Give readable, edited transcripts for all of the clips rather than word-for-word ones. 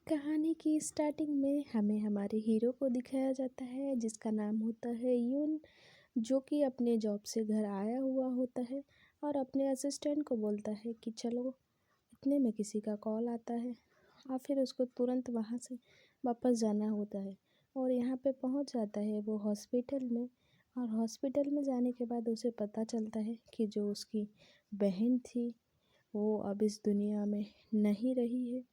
कहानी की स्टार्टिंग में हमें हमारे हीरो को दिखाया जाता है जिसका नाम होता है यून, जो कि अपने जॉब से घर आया हुआ होता है और अपने असिस्टेंट को बोलता है कि चलो, इतने में किसी का कॉल आता है और फिर उसको तुरंत वहाँ से वापस जाना होता है और यहाँ पे पहुँच जाता है वो हॉस्पिटल में। और हॉस्पिटल में जाने के बाद उसे पता चलता है कि जो उसकी बहन थी वो अब इस दुनिया में नहीं रही है,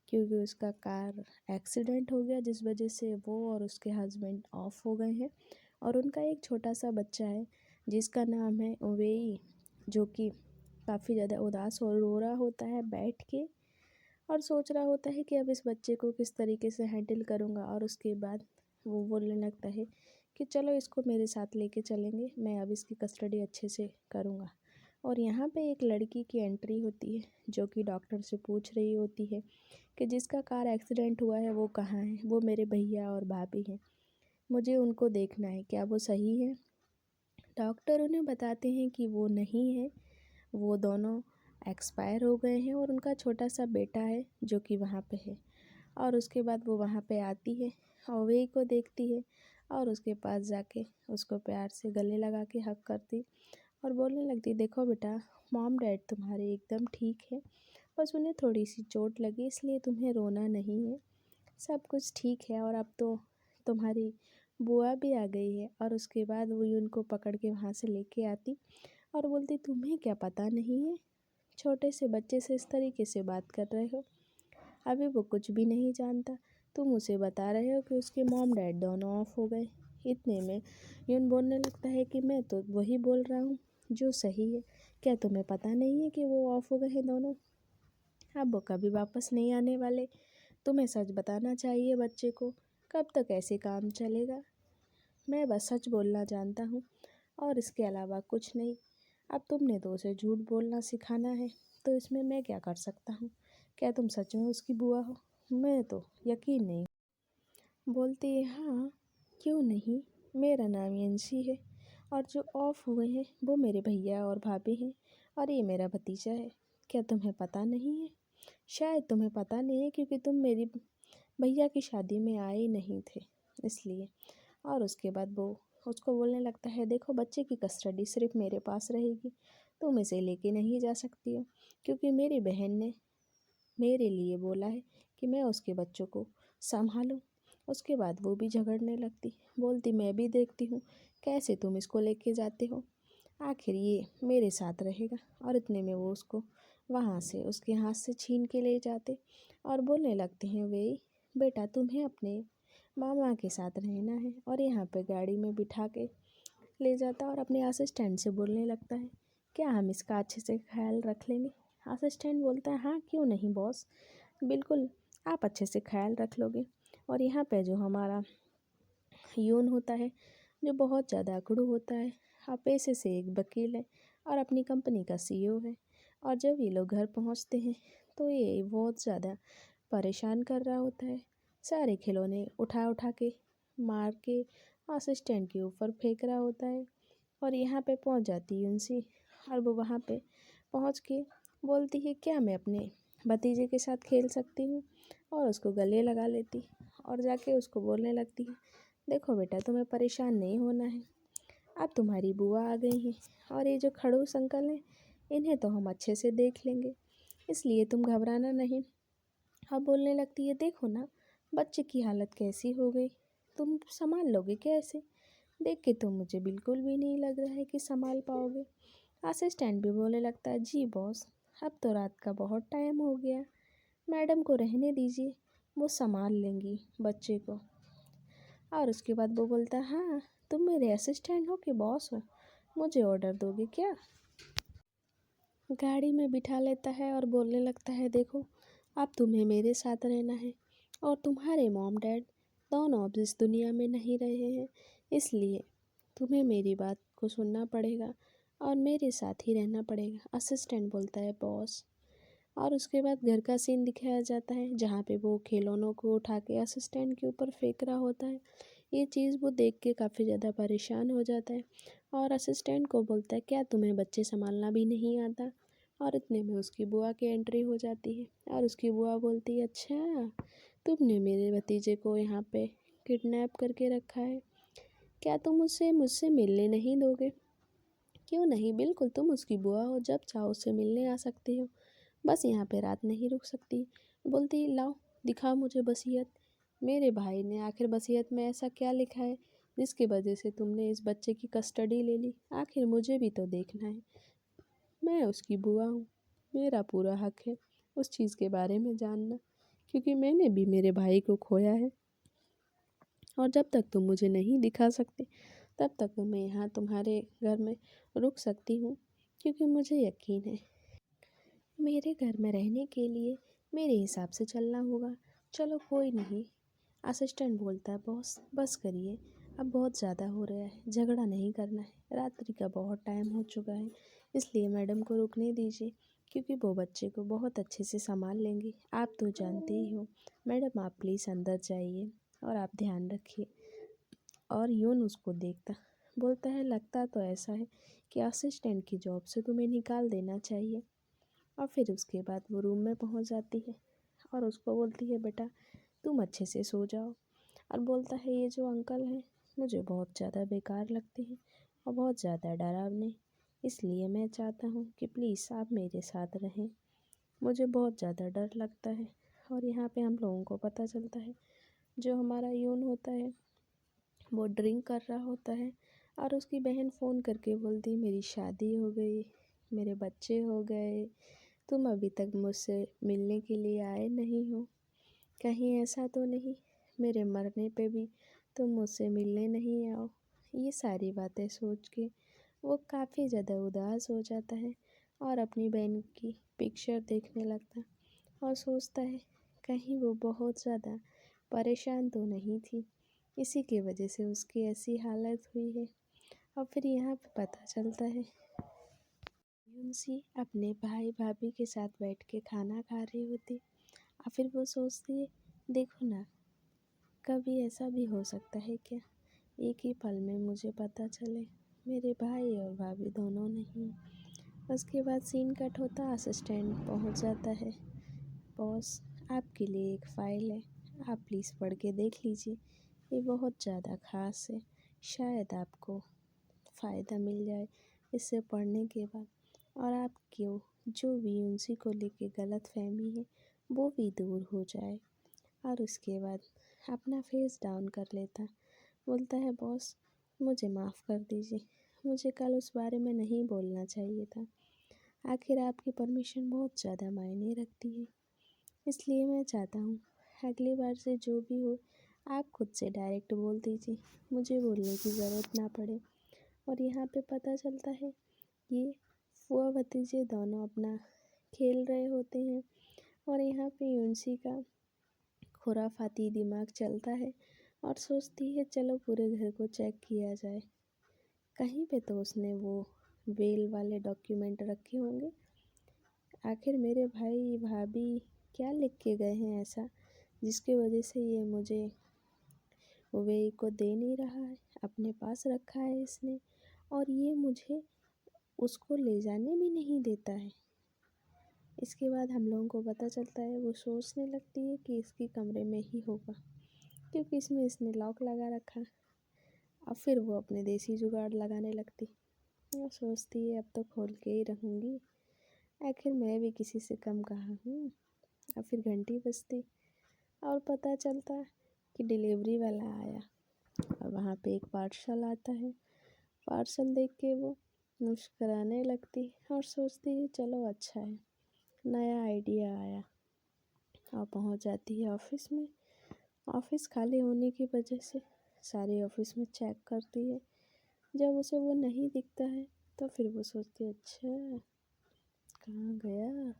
क्योंकि उसका कार एक्सीडेंट हो गया जिस वजह से वो और उसके हस्बैंड ऑफ हो गए हैं। और उनका एक छोटा सा बच्चा है जिसका नाम है ओवेई, जो कि काफ़ी ज़्यादा उदास और रो रहा होता है बैठ के और सोच रहा होता है कि अब इस बच्चे को किस तरीके से हैंडल करूँगा। और उसके बाद वो बोलने लगता है कि चलो इसको मेरे साथ लेके चलेंगे, मैं अब इसकी कस्टडी अच्छे से करूँगा। और यहाँ पे एक लड़की की एंट्री होती है जो कि डॉक्टर से पूछ रही होती है कि जिसका कार एक्सीडेंट हुआ है वो कहाँ है, वो मेरे भैया और भाभी हैं, मुझे उनको देखना है, क्या वो सही है। डॉक्टर उन्हें बताते हैं कि वो नहीं है, वो दोनों एक्सपायर हो गए हैं और उनका छोटा सा बेटा है जो कि वहाँ पे है। और उसके बाद वो वहाँ पे आती है, ओवेई को देखती है और उसके पास जाके उसको प्यार से गले लगा के हग करती और बोलने लगती, देखो बेटा, मॉम डैड तुम्हारे एकदम ठीक है, बस उन्हें थोड़ी सी चोट लगी, इसलिए तुम्हें रोना नहीं है, सब कुछ ठीक है। और अब तो तुम्हारी बुआ भी आ गई है। और उसके बाद वो उनको पकड़ के वहाँ से लेके आती और बोलती, तुम्हें क्या पता नहीं है, छोटे से बच्चे से इस तरीके से बात कर रहे हो, अभी वो कुछ भी नहीं जानता, तुम उसे बता रहे हो कि उसके मॉम डैड दोनों ऑफ हो गए। इतने में यून बोलने लगता है कि मैं तो वही बोल रहा हूँ जो सही है, क्या तुम्हें पता नहीं है कि वो ऑफ हो गए हैं दोनों, अब वो कभी वापस नहीं आने वाले, तुम्हें सच बताना चाहिए बच्चे को, कब तक ऐसे काम चलेगा, मैं बस सच बोलना जानता हूँ और इसके अलावा कुछ नहीं, अब तुमने तो उसे झूठ बोलना सिखाना है, तो इसमें मैं क्या कर सकता हूँ, क्या तुम सच में उसकी बुआ हो, मैं तो यकीन नहीं। बोलती है, हाँ क्यों नहीं, मेरा नाम यंशी है और जो ऑफ हुए हैं वो मेरे भैया और भाभी हैं और ये मेरा भतीजा है, क्या तुम्हें पता नहीं है, शायद तुम्हें पता नहीं है क्योंकि तुम मेरी भैया की शादी में आए नहीं थे इसलिए। और उसके बाद वो उसको बोलने लगता है, देखो बच्चे की कस्टडी सिर्फ मेरे पास रहेगी, तुम इसे लेके नहीं जा सकती हो, क्योंकि मेरी बहन ने मेरे लिए बोला है कि मैं उसके बच्चों को संभालूं। उसके बाद वो भी झगड़ने लगती, बोलती, मैं भी देखती हूँ कैसे तुम इसको लेके जाते हो, आखिर ये मेरे साथ रहेगा। और इतने में वो उसको वहाँ से उसके हाथ से छीन के ले जाते और बोलने लगते हैं, वे बेटा तुम्हें अपने मामा के साथ रहना है। और यहाँ पे गाड़ी में बिठा के ले जाता और अपने असिस्टेंट से बोलने लगता है, क्या हम इसका अच्छे से ख्याल रख लेंगे। असिस्टेंट बोलता है, हाँ क्यों नहीं बॉस, बिल्कुल आप अच्छे से ख्याल रख लोगे। और यहाँ पे जो हमारा यून होता है, जो बहुत ज़्यादा अकड़ू होता है, पेशे से एक वकील है और अपनी कंपनी का सीईओ है। और जब ये लोग घर पहुँचते हैं तो ये बहुत ज़्यादा परेशान कर रहा होता है, सारे खिलौने उठा उठा के मार के असिस्टेंट के ऊपर फेंक रहा होता है। और यहाँ पे पहुँच जाती है यूनसी और वो वहाँ पे पहुँच के बोलती है, क्या मैं अपने भतीजे के साथ खेल सकती हूँ, और उसको गले लगा लेती और जाके उसको बोलने लगती है, देखो बेटा तुम्हें परेशान नहीं होना है, अब तुम्हारी बुआ आ गई हैं और ये जो खड़ूस अंकल हैं इन्हें तो हम अच्छे से देख लेंगे, इसलिए तुम घबराना नहीं। अब बोलने लगती है, देखो ना बच्चे की हालत कैसी हो गई, तुम संभाल लोगे क्या ऐसे, देख के तो मुझे बिल्कुल भी नहीं लग रहा है कि संभाल पाओगे। असिस्टेंट भी बोलने लगता है, जी बॉस, अब तो रात का बहुत टाइम हो गया, मैडम को रहने दीजिए, वो संभाल लेंगी बच्चे को। और उसके बाद वो बोलता है, हाँ तुम मेरे असिस्टेंट हो कि बॉस हो, मुझे ऑर्डर दोगे क्या। गाड़ी में बिठा लेता है और बोलने लगता है, देखो अब तुम्हें मेरे साथ रहना है और तुम्हारे मॉम डैड दोनों अब इस दुनिया में नहीं रहे हैं, इसलिए तुम्हें मेरी बात को सुनना पड़ेगा और मेरे साथ ही रहना पड़ेगा। असिस्टेंट बोलता है, बॉस। और उसके बाद घर का सीन दिखाया जाता है जहाँ पे वो खिलौनों को उठा के असिस्टेंट के ऊपर फेंक रहा होता है। ये चीज़ वो देख के काफ़ी ज़्यादा परेशान हो जाता है और असिस्टेंट को बोलता है, क्या तुम्हें बच्चे संभालना भी नहीं आता। और इतने में उसकी बुआ की एंट्री हो जाती है और उसकी बुआ बोलती है, अच्छा तुमने मेरे भतीजे को यहाँ पे किडनैप करके रखा है। क्या तुम उसे मुझसे मिलने नहीं दोगे? क्यों नहीं, बिल्कुल, तुम उसकी बुआ हो, जब चाहो उससे मिलने आ सकती हो। बस यहाँ पे रात नहीं रुक सकती। बोलती, लाओ दिखाओ मुझे वसीयत। मेरे भाई ने आखिर वसीयत में ऐसा क्या लिखा है जिसकी वजह से तुमने इस बच्चे की कस्टडी ले ली? आखिर मुझे भी तो देखना है। मैं उसकी बुआ हूँ, मेरा पूरा हक है उस चीज़ के बारे में जानना, क्योंकि मैंने भी मेरे भाई को खोया है। और जब तक तुम मुझे नहीं दिखा सकते तब तक मैं यहाँ तुम्हारे घर में रुक सकती हूँ, क्योंकि मुझे यकीन है मेरे घर में रहने के लिए मेरे हिसाब से चलना होगा। चलो कोई नहीं, असिस्टेंट बोलता है, बॉस बस करिए, अब बहुत ज़्यादा हो रहा है, झगड़ा नहीं करना है, रात्रि का बहुत टाइम हो चुका है, इसलिए मैडम को रुकने दीजिए, क्योंकि वो बच्चे को बहुत अच्छे से संभाल लेंगी। आप तो जानते ही हो। मैडम आप प्लीज़ अंदर जाइए और आप ध्यान रखिए। और यून उसको देखता बोलता है, लगता तो ऐसा है कि असिस्टेंट की जॉब से तुम्हें निकाल देना चाहिए। और फिर उसके बाद वो रूम में पहुंच जाती है और उसको बोलती है, बेटा तुम अच्छे से सो जाओ। और बोलता है, ये जो अंकल हैं मुझे बहुत ज़्यादा बेकार लगते हैं और बहुत ज़्यादा डरावने, इसलिए मैं चाहता हूँ कि प्लीज़ आप मेरे साथ रहें, मुझे बहुत ज़्यादा डर लगता है। और यहाँ पे हम लोगों को पता चलता है जो हमारा यून होता है वो ड्रिंक कर रहा होता है और उसकी बहन फ़ोन करके बोलती, मेरी शादी हो गई, मेरे बच्चे हो गए, तुम अभी तक मुझसे मिलने के लिए आए नहीं हो, कहीं ऐसा तो नहीं मेरे मरने पे भी तुम मुझसे मिलने नहीं आओ। ये सारी बातें सोच के वो काफ़ी ज़्यादा उदास हो जाता है और अपनी बहन की पिक्चर देखने लगता और सोचता है कहीं वो बहुत ज़्यादा परेशान तो नहीं थी, इसी की वजह से उसकी ऐसी हालत हुई है। और फिर यहाँ पे पता चलता है यूनसी अपने भाई भाभी के साथ बैठ के खाना खा रही होती और फिर वो सोचती है, देखो ना, कभी ऐसा भी हो सकता है क्या, एक ही पल में मुझे पता चले मेरे भाई और भाभी दोनों नहीं। उसके बाद सीन कट होता, असिस्टेंट पहुंच जाता है, बॉस आपके लिए एक फ़ाइल है, आप प्लीज़ पढ़ के देख लीजिए, ये बहुत ज़्यादा ख़ास है, शायद आपको फ़ायदा मिल जाए इसे पढ़ने के बाद, और आपको जो भी उनसी को लेके गलत फहमी है वो भी दूर हो जाए। और उसके बाद अपना फेस डाउन कर लेता, बोलता है, बॉस मुझे माफ़ कर दीजिए, मुझे कल उस बारे में नहीं बोलना चाहिए था, आखिर आपकी परमिशन बहुत ज़्यादा मायने रखती है, इसलिए मैं चाहता हूँ अगली बार से जो भी हो आप खुद से डायरेक्ट बोल दीजिए, मुझे बोलने की ज़रूरत ना पड़े। और यहाँ पे पता चलता है ये फुआ भतीजे दोनों अपना खेल रहे होते हैं और यहाँ पे यूनसी का खुराफाती दिमाग चलता है और सोचती है चलो पूरे घर को चेक किया जाए, कहीं पे तो उसने वो वेल वाले डॉक्यूमेंट रखे होंगे, आखिर मेरे भाई भाभी क्या लिख के गए हैं ऐसा जिसकी वजह से ये मुझे वे को दे नहीं रहा है, अपने पास रखा है इसने, और ये मुझे उसको ले जाने भी नहीं देता है। इसके बाद हम लोगों को पता चलता है वो सोचने लगती है कि इसके कमरे में ही होगा, क्योंकि इसमें इसने लॉक लगा रखा। अब फिर वो अपने देसी जुगाड़ लगाने लगती और सोचती है अब तो खोल के ही रहूँगी, आखिर मैं भी किसी से कम कहाँ हूँ। और फिर घंटी बजती और पता चलता कि डिलीवरी वाला आया और वहाँ पे एक पार्सल आता है। पार्सल देख के वो मुस्कुराने लगती और सोचती है चलो अच्छा है, नया आइडिया आया, और पहुँच जाती है ऑफिस में। ऑफिस खाली होने की वजह से सारे ऑफिस में चेक करती है, जब उसे वो नहीं दिखता है तो फिर वो सोचती है अच्छा कहाँ गया।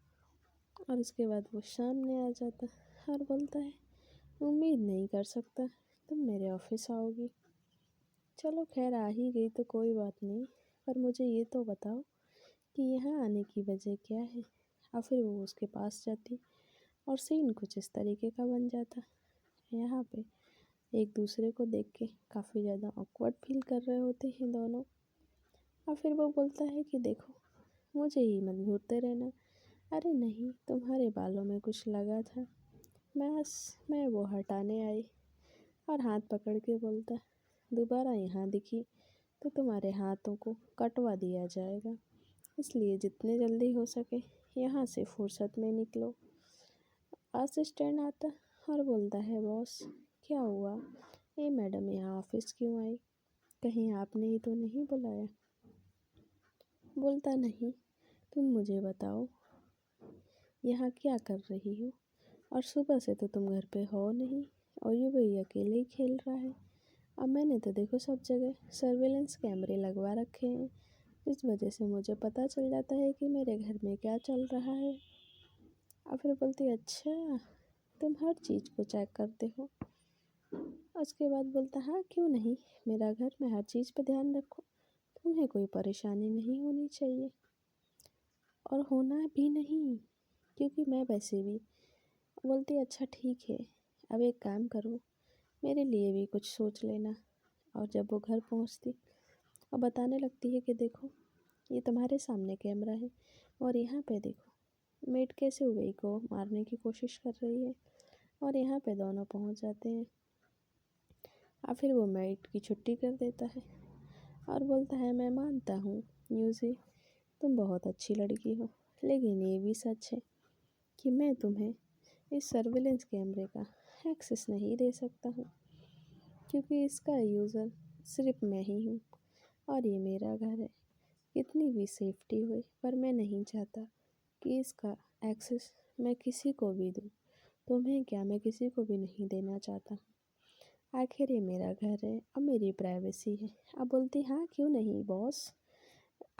और उसके बाद वो सामने आ जाता और बोलता है, उम्मीद नहीं कर सकता तुम मेरे ऑफिस आओगी, चलो खैर आ ही गई तो कोई बात नहीं, पर मुझे ये तो बताओ कि यहाँ आने की वजह क्या है। और फिर वो उसके पास जाती और सीन कुछ इस तरीके का बन जाता। यहाँ पे एक दूसरे को देख के काफ़ी ज़्यादा ऑकवर्ड फील कर रहे होते हैं दोनों। और फिर वो बोलता है कि देखो मुझे ही मत घूरते रहना, अरे नहीं तुम्हारे बालों में कुछ लगा था, बस मैं वो हटाने आई और हाथ पकड़ के बोलता, दोबारा यहाँ दिखी तो तुम्हारे हाथों को कटवा दिया जाएगा, इसलिए जितने जल्दी हो सके यहाँ से फुर्सत में निकलो। असिस्टेंट आता और बोलता है, बॉस क्या हुआ, ये मैडम यहाँ ऑफिस क्यों आई, कहीं आपने ही तो नहीं बुलाया। बोलता, नहीं, तुम मुझे बताओ यहाँ क्या कर रही हो, और सुबह से तो तुम घर पे हो नहीं और ये भाई अकेले ही खेल रहा है। अब मैंने तो देखो सब जगह सर्वेलेंस कैमरे लगवा रखे हैं, इस वजह से मुझे पता चल जाता है कि मेरे घर में क्या चल रहा है। और फिर बोलती, अच्छा तुम हर चीज़ को चेक करते हो। उसके बाद बोलता, हाँ क्यों नहीं, मेरा घर, मैं हर चीज़ पे ध्यान रखो, तुम्हें कोई परेशानी नहीं होनी चाहिए और होना भी नहीं, क्योंकि मैं वैसे भी। बोलती, अच्छा ठीक है, अब एक काम करो, मेरे लिए भी कुछ सोच लेना। और जब वो घर पहुंचती और बताने लगती है कि देखो ये तुम्हारे सामने कैमरा है और यहाँ पे देखो मेड कैसे उबई को मारने की कोशिश कर रही है, और यहाँ पे दोनों पहुंच जाते हैं। और फिर वो मेड की छुट्टी कर देता है और बोलता है, मैं मानता हूँ यूजी तुम बहुत अच्छी लड़की हो, लेकिन ये भी सच है कि मैं तुम्हें इस सर्विलेंस कैमरे का एक्सेस नहीं दे सकता हूँ, क्योंकि इसका यूज़र सिर्फ मैं ही हूँ और ये मेरा घर है। कितनी भी सेफ्टी हुई पर मैं नहीं चाहता कि इसका एक्सेस मैं किसी को भी दूँ। तुम्हें क्या, मैं किसी को भी नहीं देना चाहता। आखिर ये मेरा घर है और मेरी प्राइवेसी है। अब बोलती, हाँ क्यों नहीं बॉस,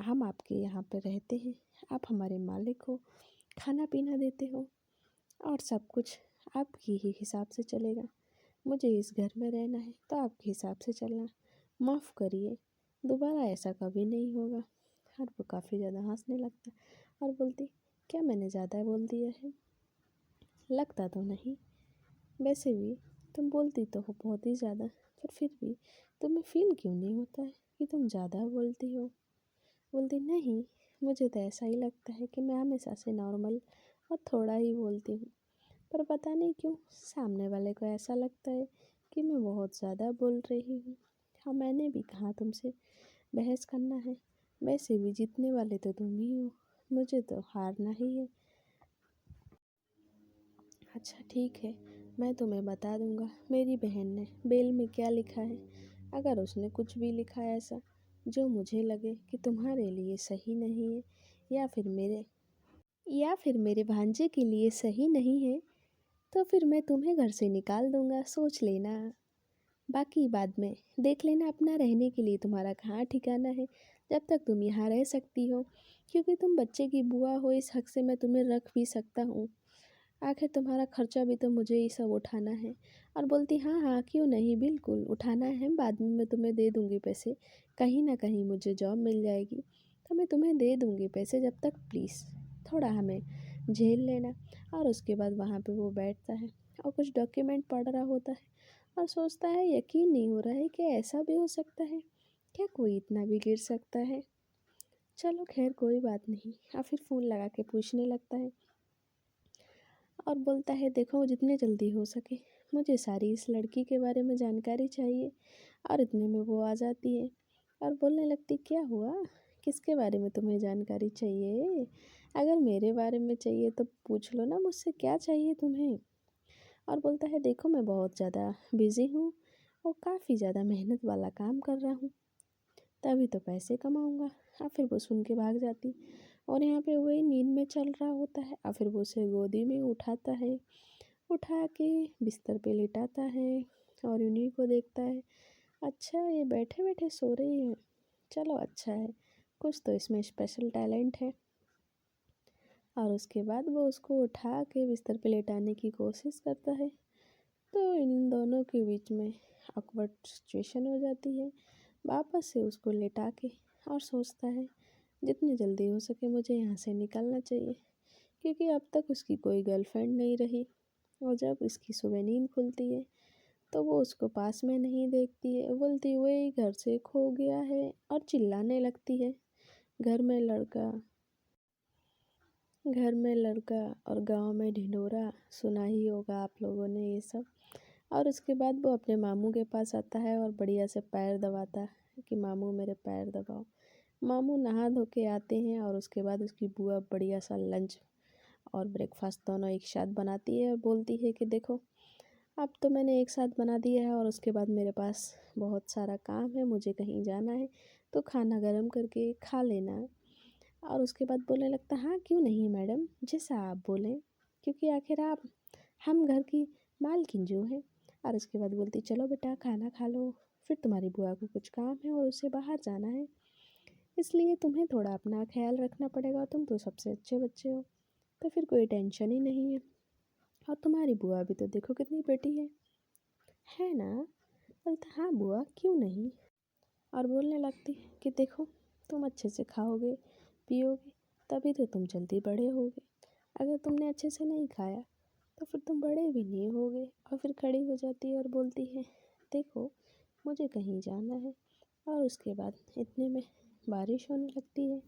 हम आपके यहाँ पे रहते हैं, आप हमारे मालिक हो, खाना पीना देते हो और सब कुछ आपके ही हिसाब से चलेगा। मुझे इस घर में रहना है तो आपके हिसाब से चलना, माफ़ करिए, दोबारा ऐसा कभी नहीं होगा। और वो काफ़ी ज़्यादा हंसने लगता और बोलती, क्या मैंने ज़्यादा बोल दिया है? लगता तो नहीं, वैसे भी तुम बोलती तो हो बहुत ही ज़्यादा, पर फिर भी तुम्हें फील क्यों नहीं होता है कि तुम ज़्यादा बोलती हो? बोलती, नहीं, मुझे तो ऐसा ही लगता है कि मैं हमेशा से नॉर्मल और थोड़ा ही बोलती हूँ, पर पता नहीं क्यों सामने वाले को ऐसा लगता है कि मैं बहुत ज़्यादा बोल रही हूँ। हाँ, मैंने भी कहा तुमसे बहस करना है, वैसे भी जीतने वाले तो तुम ही हो, मुझे तो हारना ही है। अच्छा ठीक है, मैं तुम्हें बता दूंगा मेरी बहन ने बेल में क्या लिखा है। अगर उसने कुछ भी लिखा है ऐसा जो मुझे लगे कि तुम्हारे लिए सही नहीं है, या फिर मेरे भांजे के लिए सही नहीं है, तो फिर मैं तुम्हें घर से निकाल दूंगा, सोच लेना। बाकी बाद में देख लेना, अपना रहने के लिए तुम्हारा कहाँ ठिकाना है। जब तक तुम यहाँ रह सकती हो, क्योंकि तुम बच्चे की बुआ हो, इस हक से मैं तुम्हें रख भी सकता हूँ। आखिर तुम्हारा खर्चा भी तो मुझे ही सब उठाना है। और बोलती, हाँ हाँ क्यों नहीं, बिल्कुल उठाना है, बाद में मैं तुम्हें दे दूँगी पैसे, कहीं ना कहीं मुझे जॉब मिल जाएगी तो मैं तुम्हें दे दूँगी पैसे, जब तक प्लीज़ थोड़ा हमें झेल लेना। और उसके बाद वहाँ पे वो बैठता है और कुछ डॉक्यूमेंट पढ़ रहा होता है और सोचता है, यकीन नहीं हो रहा है कि ऐसा भी हो सकता है, क्या कोई इतना भी गिर सकता है। चलो खैर कोई बात नहीं। और फिर फ़ोन लगा के पूछने लगता है और बोलता है, देखो जितने जल्दी हो सके मुझे सारी इस लड़की के बारे में जानकारी चाहिए। और इतने में वो आ जाती है और बोलने लगती, क्या हुआ, किसके बारे में तुम्हें जानकारी चाहिए? अगर मेरे बारे में चाहिए तो पूछ लो ना मुझसे, क्या चाहिए तुम्हें? और बोलता है, देखो मैं बहुत ज़्यादा बिज़ी हूँ और काफ़ी ज़्यादा मेहनत वाला काम कर रहा हूँ, तभी तो पैसे कमाऊँगा। और फिर वो सुन के भाग जाती और यहाँ पे वही नींद में चल रहा होता है। और फिर वो उसे गोदी में उठाता है, उठा के बिस्तर पे लिटाता है और उन्हीं को देखता है। अच्छा ये बैठे बैठे सो रही है, चलो अच्छा है, कुछ तो इसमें स्पेशल टैलेंट है। और उसके बाद वो उसको उठा के बिस्तर पे लेटाने की कोशिश करता है, तो इन दोनों के बीच में awkward सिचुएशन हो जाती है। वापस से उसको लेटा के और सोचता है, जितनी जल्दी हो सके मुझे यहाँ से निकलना चाहिए, क्योंकि अब तक उसकी कोई गर्लफ्रेंड नहीं रही। और जब इसकी सुबह नींद खुलती है तो वो उसको पास में नहीं देखती है, बोलती वही घर से खो गया है और चिल्लाने लगती है। घर में लड़का घर में लड़का और गांव में ढिंढोरा, सुना ही होगा आप लोगों ने ये सब। और उसके बाद वो अपने मामू के पास आता है और बढ़िया से पैर दबाता है कि मामू मेरे पैर दबाओ। मामू नहा धो के आते हैं और उसके बाद उसकी बुआ बढ़िया सा लंच और ब्रेकफास्ट दोनों एक साथ बनाती है और बोलती है कि देखो, अब तो मैंने एक साथ बना दिया है और उसके बाद मेरे पास बहुत सारा काम है, मुझे कहीं जाना है, तो खाना गर्म करके खा लेना। और उसके बाद बोलने लगता, हाँ क्यों नहीं मैडम, जैसा आप बोलें, क्योंकि आखिर आप हम घर की मालकिन जो हैं। और उसके बाद बोलती, चलो बेटा खाना खा लो, फिर तुम्हारी बुआ को कुछ काम है और उसे बाहर जाना है, इसलिए तुम्हें थोड़ा अपना ख्याल रखना पड़ेगा, तुम तो सबसे अच्छे बच्चे हो, तो फिर कोई टेंशन ही नहीं है। और तुम्हारी बुआ भी तो देखो कितनी बेटी है ना। बोलता, हाँ बुआ क्यों नहीं। और बोलने लगती कि देखो, तुम अच्छे से खाओगे पियोगे तभी तो तुम जल्दी बड़े होगे, अगर तुमने अच्छे से नहीं खाया तो फिर तुम बड़े भी नहीं होगे। और फिर खड़ी हो जाती है और बोलती है, देखो मुझे कहीं जाना है। और उसके बाद इतने में बारिश होने लगती है,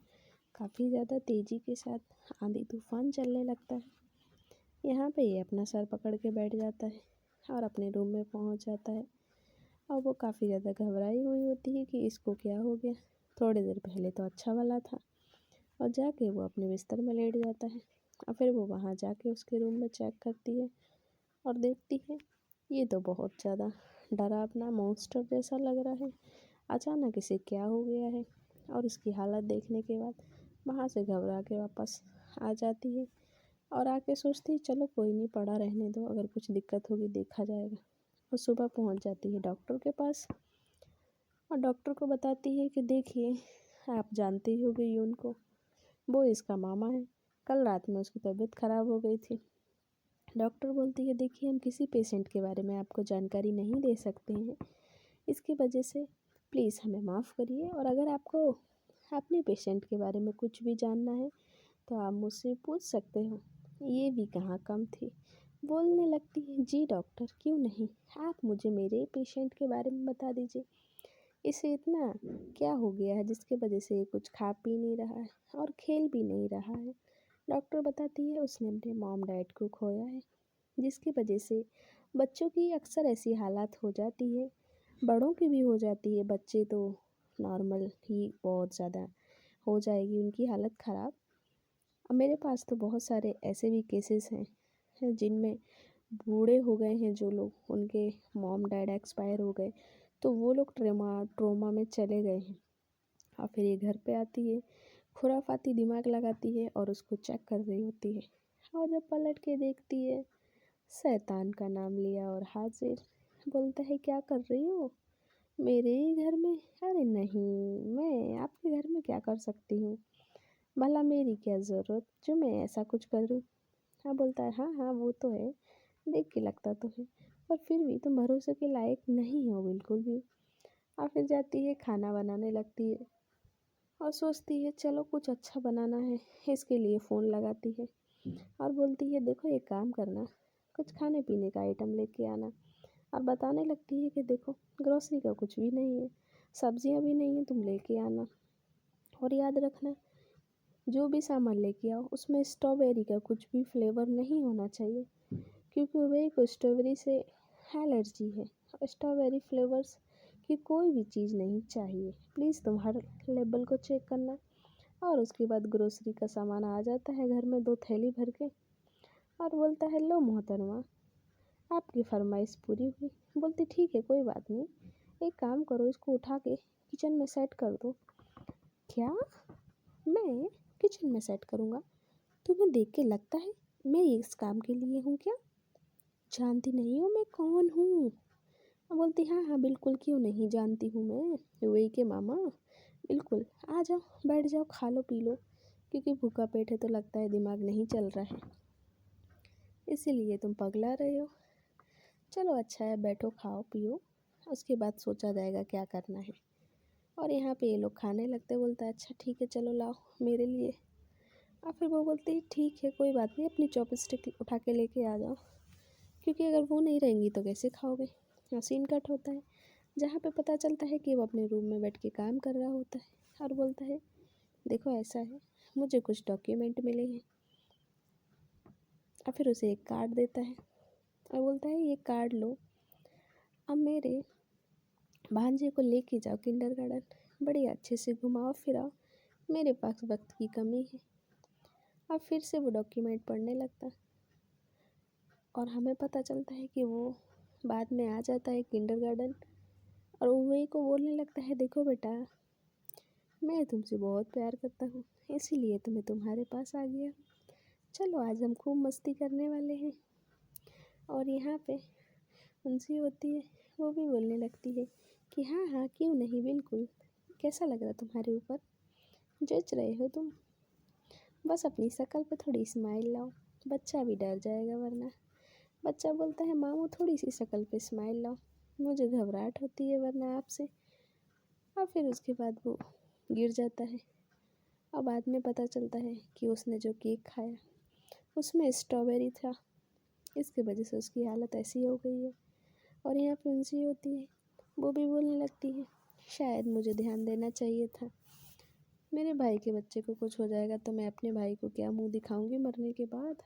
काफ़ी ज़्यादा तेज़ी के साथ आंधी तूफान चलने लगता है। यहाँ पे ये अपना सर पकड़ के बैठ जाता है और अपने रूम में पहुँच जाता है। और वो काफ़ी ज़्यादा घबराई हुई होती है कि इसको क्या हो गया, थोड़ी देर पहले तो अच्छा वाला था। और जाके वो अपने बिस्तर में लेट जाता है। और फिर वो वहाँ जाके उसके रूम में चेक करती है और देखती है ये तो बहुत ज़्यादा डरावना मॉन्स्टर जैसा लग रहा है, अचानक इसे क्या हो गया है। और उसकी हालत देखने के बाद वहाँ से घबरा के वापस आ जाती है और आके सोचती है चलो कोई नहीं, पड़ा रहने दो, अगर कुछ दिक्कत होगी देखा जाएगा। और सुबह पहुँच जाती है डॉक्टर के पास और डॉक्टर को बताती है कि देखिए, आप जानते ही होंगे यून को, वो इसका मामा है, कल रात में उसकी तबीयत ख़राब हो गई थी। डॉक्टर बोलती है, देखिए हम किसी पेशेंट के बारे में आपको जानकारी नहीं दे सकते हैं, इसकी वजह से प्लीज़ हमें माफ़ करिए, और अगर आपको अपने पेशेंट के बारे में कुछ भी जानना है तो आप मुझसे पूछ सकते हो। ये भी कहाँ कम थी, बोलने लगती है, जी डॉक्टर क्यों नहीं, आप मुझे मेरे पेशेंट के बारे में बता दीजिए, इसे इतना क्या हो गया है जिसकी वजह से ये कुछ खा पी नहीं रहा है और खेल भी नहीं रहा है। डॉक्टर बताती है, उसने अपने मॉम डैड को खोया है, जिसकी वजह से बच्चों की अक्सर ऐसी हालात हो जाती है, बड़ों की भी हो जाती है, बच्चे तो नॉर्मल ही बहुत ज़्यादा हो जाएगी उनकी हालत ख़राब। अब मेरे पास तो बहुत सारे ऐसे भी केसेस हैं जिनमें बूढ़े हो गए हैं जो लोग, उनके मॉम डैड एक्सपायर हो गए, तो वो लोग ट्रोमा में चले गए हैं। और फिर ये घर पे आती है, खुराफाती दिमाग लगाती है और उसको चेक कर रही होती है। और जब पलट के देखती है, शैतान का नाम लिया और हाजिर। बोलता है, क्या कर रही हो मेरे ही घर में। अरे नहीं, मैं आपके घर में क्या कर सकती हूँ, भला मेरी क्या ज़रूरत जो मैं ऐसा कुछ करूँ। हाँ बोलता है, हाँ हाँ वो तो है, देख के लगता तो है, पर फिर भी तुम भरोसे के लायक नहीं हो बिल्कुल भी। और फिर जाती है खाना बनाने लगती है और सोचती है चलो कुछ अच्छा बनाना है, इसके लिए फ़ोन लगाती है और बोलती है, देखो एक काम करना, कुछ खाने पीने का आइटम लेके आना। और बताने लगती है कि देखो, ग्रोसरी का कुछ भी नहीं है, सब्जियां भी नहीं है, तुम लेके आना। और याद रखना, जो भी सामान लेके आओ उसमें स्ट्रॉबेरी का कुछ भी फ्लेवर नहीं होना चाहिए, क्योंकि वही को स्ट्रॉबेरी से एलर्जी है। स्ट्रॉबेरी फ्लेवर्स की कोई भी चीज़ नहीं चाहिए, प्लीज़ तुम हर लेबल को चेक करना। और उसके बाद ग्रोसरी का सामान आ जाता है घर में 2 थैली भर के और बोलता है, लो मोहतरमा, आपकी फरमाइश पूरी हुई। बोलती, ठीक है कोई बात नहीं, एक काम करो, इसको उठा के किचन में सेट कर दो। क्या, मैं किचन में सेट करूँगा, तुम्हें देख के लगता है मैं इस काम के लिए हूँ क्या, जानती नहीं हो मैं कौन हूँ। बोलती, हाँ हाँ बिल्कुल क्यों नहीं जानती हूँ, मैं वही के मामा, बिल्कुल आ जाओ बैठ जाओ, खा लो पी लो, क्योंकि भूखा पेट है तो लगता है दिमाग नहीं चल रहा है, इसीलिए तुम पगला रहे हो। चलो अच्छा है, बैठो खाओ पियो, उसके बाद सोचा जाएगा क्या करना है। और यहाँ पे ये लोग खाने लगते, बोलता है, अच्छा ठीक है चलो लाओ मेरे लिए। और फिर वो बोलती है, ठीक है कोई बात नहीं, अपनी चॉपस्टिक उठा के लेके आ जाओ, क्योंकि अगर वो नहीं रहेंगी तो कैसे खाओगे। यहाँ सीन कट होता है, जहाँ पे पता चलता है कि वो अपने रूम में बैठ के काम कर रहा होता है और बोलता है, देखो ऐसा है, मुझे कुछ डॉक्यूमेंट मिले हैं, और फिर उसे एक कार्ड देता है और बोलता है ये कार्ड लो, अब मेरे भांजे को लेके जाओ किंडरगार्टन, बड़ी अच्छे से घुमाओ फिराओ, मेरे पास वक्त की कमी है। अब फिर से वो डॉक्यूमेंट पढ़ने लगता है और हमें पता चलता है कि वो बाद में आ जाता है किंडरगार्टन और वही को बोलने लगता है, देखो बेटा, मैं तुमसे बहुत प्यार करता हूँ, इसीलिए तो मैं तुम्हारे पास आ गया। चलो आज हम खूब मस्ती करने वाले हैं। और यहाँ पे उनसी होती है, वो भी बोलने लगती है कि हाँ हाँ क्यों नहीं, बिल्कुल, कैसा लग रहा तुम्हारे ऊपर, जच रहे हो तुम, बस अपनी शक्ल पे थोड़ी स्माइल लाओ, बच्चा भी डर जाएगा वरना। बच्चा बोलता है मामू थोड़ी सी शक्ल पे स्माइल लाओ, मुझे घबराहट होती है वरना आपसे। और फिर उसके बाद वो गिर जाता है और बाद में पता चलता है कि उसने जो केक खाया उसमें स्ट्रॉबेरी था, इसकी वजह से उसकी हालत ऐसी हो गई है। और यहाँ पे उनसी होती है, वो भी बोलने लगती है, शायद मुझे ध्यान देना चाहिए था, मेरे भाई के बच्चे को कुछ हो जाएगा तो मैं अपने भाई को क्या मुंह दिखाऊंगी मरने के बाद।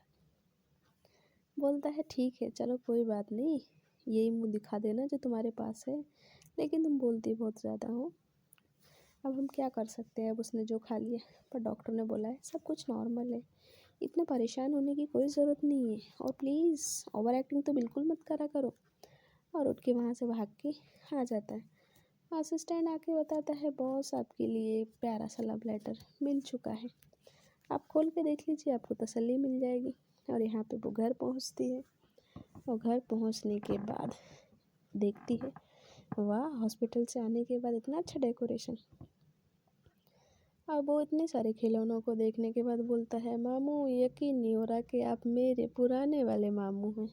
बोलता है ठीक है चलो कोई बात नहीं, यही मुंह दिखा देना जो तुम्हारे पास है, लेकिन तुम बोलती बहुत ज़्यादा हो, अब हम क्या कर सकते हैं, अब उसने जो खा लिया। पर डॉक्टर ने बोला है सब कुछ नॉर्मल है, इतना परेशान होने की कोई ज़रूरत नहीं है, और प्लीज़ ओवर एक्टिंग तो बिल्कुल मत करा करो। और उठ के वहाँ से भाग के आ जाता है। असिस्टेंट आके बताता है, बॉस आपके लिए प्यारा सा लव लेटर मिल चुका है, आप खोल के देख लीजिए, आपको तसल्ली मिल जाएगी। और यहाँ पे वो घर पहुँचती है और घर पहुँचने के बाद देखती है, वाह, हॉस्पिटल से आने के बाद इतना अच्छा डेकोरेशन। अब वो इतने सारे खिलौनों को देखने के बाद बोलता है, मामू यकीन नहीं हो रहा कि आप मेरे पुराने वाले मामू हैं।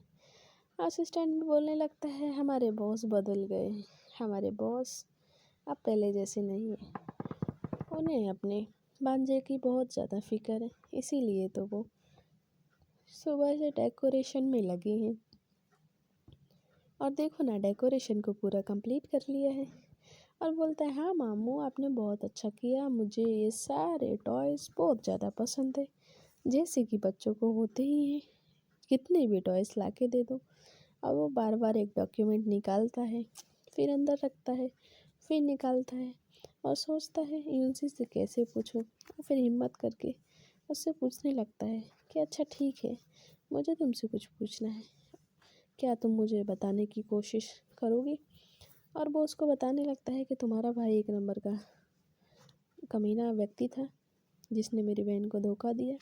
असिस्टेंट भी बोलने लगता है, हमारे बॉस बदल गए हैं, हमारे बॉस अब पहले जैसे नहीं है, उन्हें अपने भांजे की बहुत ज़्यादा फिक्र है, इसीलिए तो वो सुबह से डेकोरेशन में लगे हैं। और देखो ना, डेकोरेशन को पूरा कंप्लीट कर लिया है। और बोलता है, हाँ मामू आपने बहुत अच्छा किया, मुझे ये सारे टॉयज़ बहुत ज़्यादा पसंद है, जैसे कि बच्चों को होते ही हैं, कितने भी टॉयज़ ला के दे दो। अब वो बार बार एक डॉक्यूमेंट निकालता है, फिर अंदर रखता है, फिर निकालता है और सोचता है यूनसी से कैसे पूछूं। और फिर हिम्मत करके उससे पूछने लगता है कि अच्छा ठीक है, मुझे तुमसे कुछ पूछना है, क्या तुम मुझे बताने की कोशिश करोगी। और वो उसको बताने लगता है कि तुम्हारा भाई एक नंबर का कमीना व्यक्ति था, जिसने मेरी बहन को धोखा दिया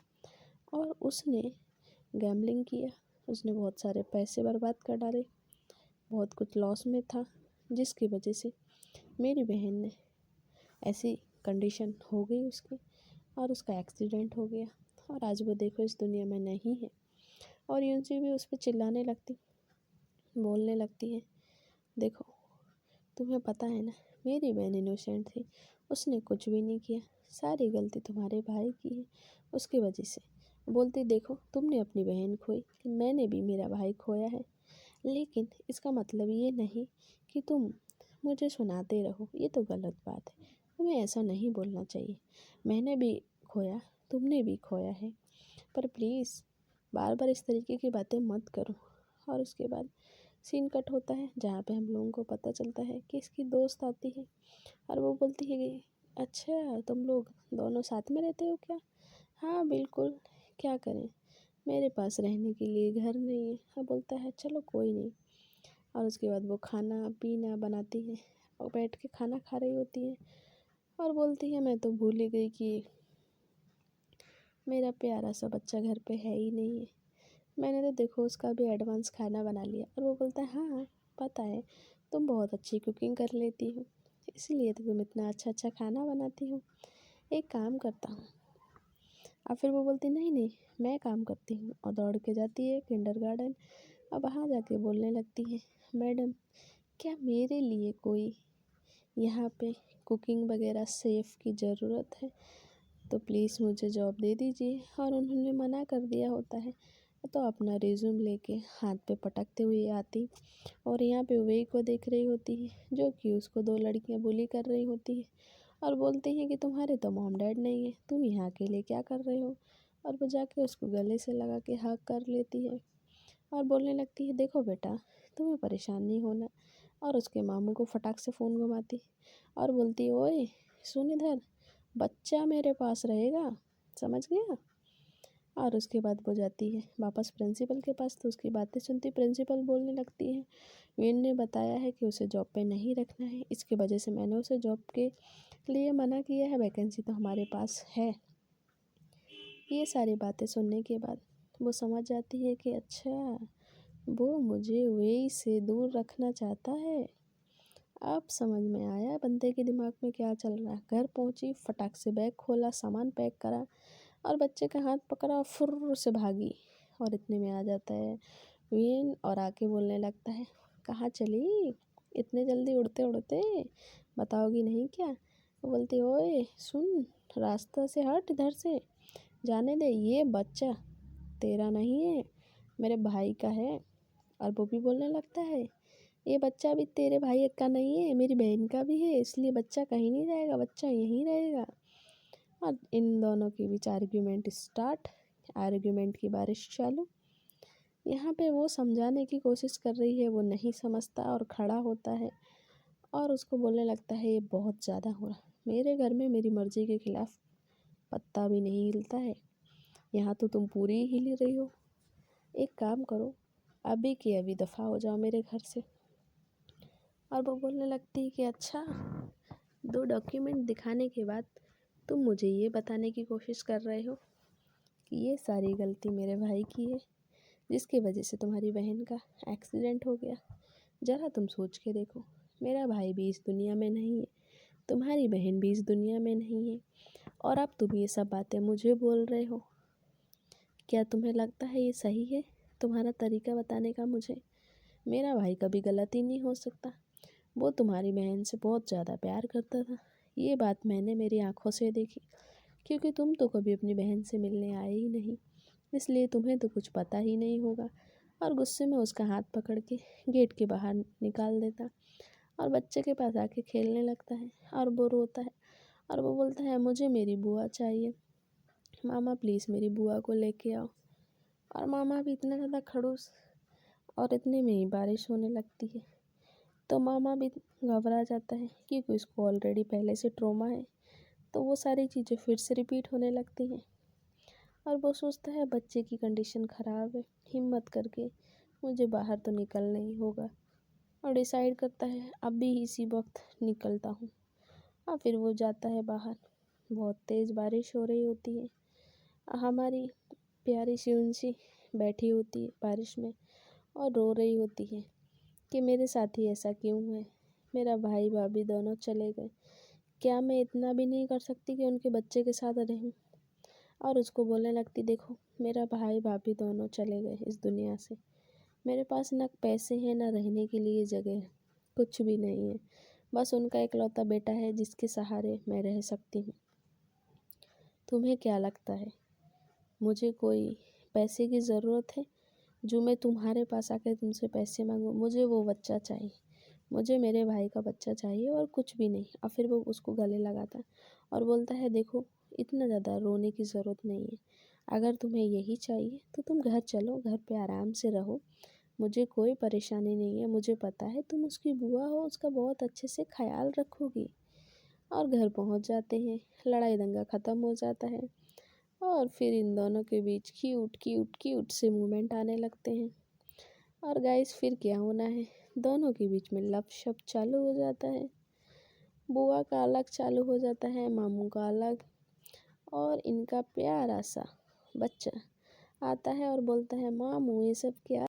और उसने गैम्बलिंग किया, उसने बहुत सारे पैसे बर्बाद कर डाले, बहुत कुछ लॉस में था, जिसकी वजह से मेरी बहन ने ऐसी कंडीशन हो गई उसकी और उसका एक्सीडेंट हो गया और आज वो देखो इस दुनिया में नहीं है। और यूनसी भी उस पर चिल्लाने लगती, बोलने लगती है, देखो तुम्हें पता है ना, मेरी बहन इनोसेंट थी, उसने कुछ भी नहीं किया, सारी गलती तुम्हारे भाई की है, उसकी वजह से। बोलती, देखो तुमने अपनी बहन खोई, मैंने भी मेरा भाई खोया है, लेकिन इसका मतलब ये नहीं कि तुम मुझे सुनाते रहो, ये तो गलत बात है, तुम्हें ऐसा नहीं बोलना चाहिए, मैंने भी खोया, तुमने भी खोया है, पर प्लीज़ बार बार इस तरीके की बातें मत करो। और उसके बाद सीन कट होता है जहाँ पे हम लोगों को पता चलता है कि इसकी दोस्त आती है और वो बोलती है कि अच्छा तुम लोग दोनों साथ में रहते हो क्या। हाँ बिल्कुल, क्या करें, मेरे पास रहने के लिए घर नहीं है। हाँ, बोलता है चलो कोई नहीं। और उसके बाद वो खाना पीना बनाती है और बैठ के खाना खा रही होती है और बोलती है, मैं तो भूल ही गई कि मेरा प्यारा सा बच्चा घर पे है ही नहीं है, मैंने तो देखो उसका भी एडवांस खाना बना लिया। और वो बोलता है, हाँ पता है, तुम बहुत अच्छी कुकिंग कर लेती हो, इसीलिए तो तुम इतना अच्छा अच्छा खाना बनाती हो, एक काम करता हूँ। और फिर वो बोलती, नहीं नहीं मैं काम करती हूँ, और दौड़ के जाती है किंडरगार्टन। अब वहाँ जाके बोलने लगती है, मैडम क्या मेरे लिए कोई यहाँ पे कुकिंग वगैरह शेफ़ की ज़रूरत है, तो प्लीज़ मुझे जॉब दे दीजिए। और उन्होंने मना कर दिया होता है, तो अपना रिज्यूम लेके हाथ पे पटकते हुए आती और यहाँ पे वही को देख रही होती है, जो कि उसको दो लड़कियाँ बुली कर रही होती है और बोलती हैं कि तुम्हारे तो मॉम डैड नहीं है, तुम यहाँ अकेले क्या कर रहे हो। और वो जाके उसको गले से लगा के हग कर लेती है और बोलने लगती है, देखो बेटा, तुम्हें परेशान नहीं होना। और उसके मामू को फटाक से फ़ोन घुमाती और बोलती, ओए सुन इधर, बच्चा मेरे पास रहेगा, समझ गया। और उसके बाद वो जाती है वापस प्रिंसिपल के पास, तो उसकी बातें सुनती प्रिंसिपल बोलने लगती है, विन ने बताया है कि उसे जॉब पे नहीं रखना है, इसकी वजह से मैंने उसे जॉब के लिए मना किया है, वैकेंसी तो हमारे पास है। ये सारी बातें सुनने के बाद वो समझ जाती है कि अच्छा, वो मुझे वे से दूर रखना चाहता है। अब समझ में आया बंदे के दिमाग में क्या चल रहा है। घर पहुंची, फटाक से बैग खोला, सामान पैक करा और बच्चे का हाथ पकड़ा और फुर्र से भागी। और इतने में आ जाता है विन और आके बोलने लगता है, कहाँ चली इतने जल्दी उड़ते उड़ते, बताओगी नहीं क्या। वो बोलती, ओए सुन, रास्ता से हट, इधर से जाने दे, ये बच्चा तेरा नहीं है, मेरे भाई का है। और वो भी बोलने लगता है, ये बच्चा भी तेरे भाई का नहीं है, मेरी बहन का भी है, इसलिए बच्चा कहीं नहीं जाएगा, बच्चा यहीं रहेगा। और इन दोनों के बीच आर्ग्यूमेंट स्टार्ट, आर्ग्यूमेंट की बारिश चालू। यहाँ पे वो समझाने की कोशिश कर रही है, वो नहीं समझता और खड़ा होता है और उसको बोलने लगता है, ये बहुत ज़्यादा हो रहा, मेरे घर में मेरी मर्ज़ी के खिलाफ़ पत्ता भी नहीं हिलता है, यहाँ तो तुम पूरी ही हिल रही हो। एक काम करो, अभी की अभी दफ़ा हो जाओ मेरे घर से। और वो बोलने लगती है कि अच्छा, 2 डॉक्यूमेंट दिखाने के बाद तुम मुझे ये बताने की कोशिश कर रहे हो कि ये सारी गलती मेरे भाई की है, जिसकी वजह से तुम्हारी बहन का एक्सीडेंट हो गया। ज़रा तुम सोच के देखो, मेरा भाई भी इस दुनिया में नहीं है, तुम्हारी बहन भी इस दुनिया में नहीं है, और अब तुम ये सब बातें मुझे बोल रहे हो। क्या तुम्हें लगता है ये सही है, तुम्हारा तरीका बताने का मुझे? मेरा भाई कभी गलत ही नहीं हो सकता, वो तुम्हारी बहन से बहुत ज़्यादा प्यार करता था, ये बात मैंने मेरी आंखों से देखी, क्योंकि तुम तो कभी अपनी बहन से मिलने आए ही नहीं, इसलिए तुम्हें तो कुछ पता ही नहीं होगा। और गुस्से में उसका हाथ पकड़ के गेट के बाहर निकाल देता और बच्चे के पास आके खेलने लगता है और वो रोता है और वो बोलता है, मुझे मेरी बुआ चाहिए, मामा प्लीज़ मेरी बुआ को लेके आओ। और मामा भी इतना ज़्यादा खड़ूस, और इतने में ही बारिश होने लगती है, तो मामा भी घबरा जाता है क्योंकि उसको ऑलरेडी पहले से ट्रॉमा है, तो वो सारी चीज़ें फिर से रिपीट होने लगती हैं। और वो सोचता है बच्चे की कंडीशन ख़राब है, हिम्मत करके मुझे बाहर तो निकलना ही होगा, और डिसाइड करता है अभी इसी वक्त निकलता हूँ। और फिर वो जाता है बाहर। बहुत तेज़ बारिश हो रही होती है, हमारी प्यारी सी उनसी बैठी होती है बारिश में और रो रही होती है कि मेरे साथ ही ऐसा क्यों है, मेरा भाई भाभी दोनों चले गए, क्या मैं इतना भी नहीं कर सकती कि उनके बच्चे के साथ रहूं। और उसको बोलने लगती, देखो मेरा भाई भाभी दोनों चले गए इस दुनिया से, मेरे पास ना पैसे हैं ना रहने के लिए जगह है, कुछ भी नहीं है, बस उनका इकलौता बेटा है जिसके सहारे मैं रह सकती हूँ। तुम्हें क्या लगता है, मुझे कोई पैसे की ज़रूरत है जो मैं तुम्हारे पास आकर तुमसे पैसे मांगूं? मुझे वो बच्चा चाहिए, मुझे मेरे भाई का बच्चा चाहिए और कुछ भी नहीं। और फिर वो उसको गले लगाता और बोलता है, देखो इतना ज़्यादा रोने की ज़रूरत नहीं है, अगर तुम्हें यही चाहिए तो तुम घर चलो, घर पे आराम से रहो, मुझे कोई परेशानी नहीं है, मुझे पता है तुम उसकी बुआ हो, उसका बहुत अच्छे से ख्याल रखोगी। और घर पहुंच जाते हैं, लड़ाई दंगा ख़त्म हो जाता है और फिर इन दोनों के बीच क्यूट क्यूट क्यूट से मूवमेंट आने लगते हैं। और गाइस फिर क्या होना है, दोनों के बीच में लव शब्द चालू हो जाता है, बुआ का अलग चालू हो जाता है, मामू का अलग, और इनका प्यारा सा बच्चा आता है और बोलता है, मामू ये सब क्या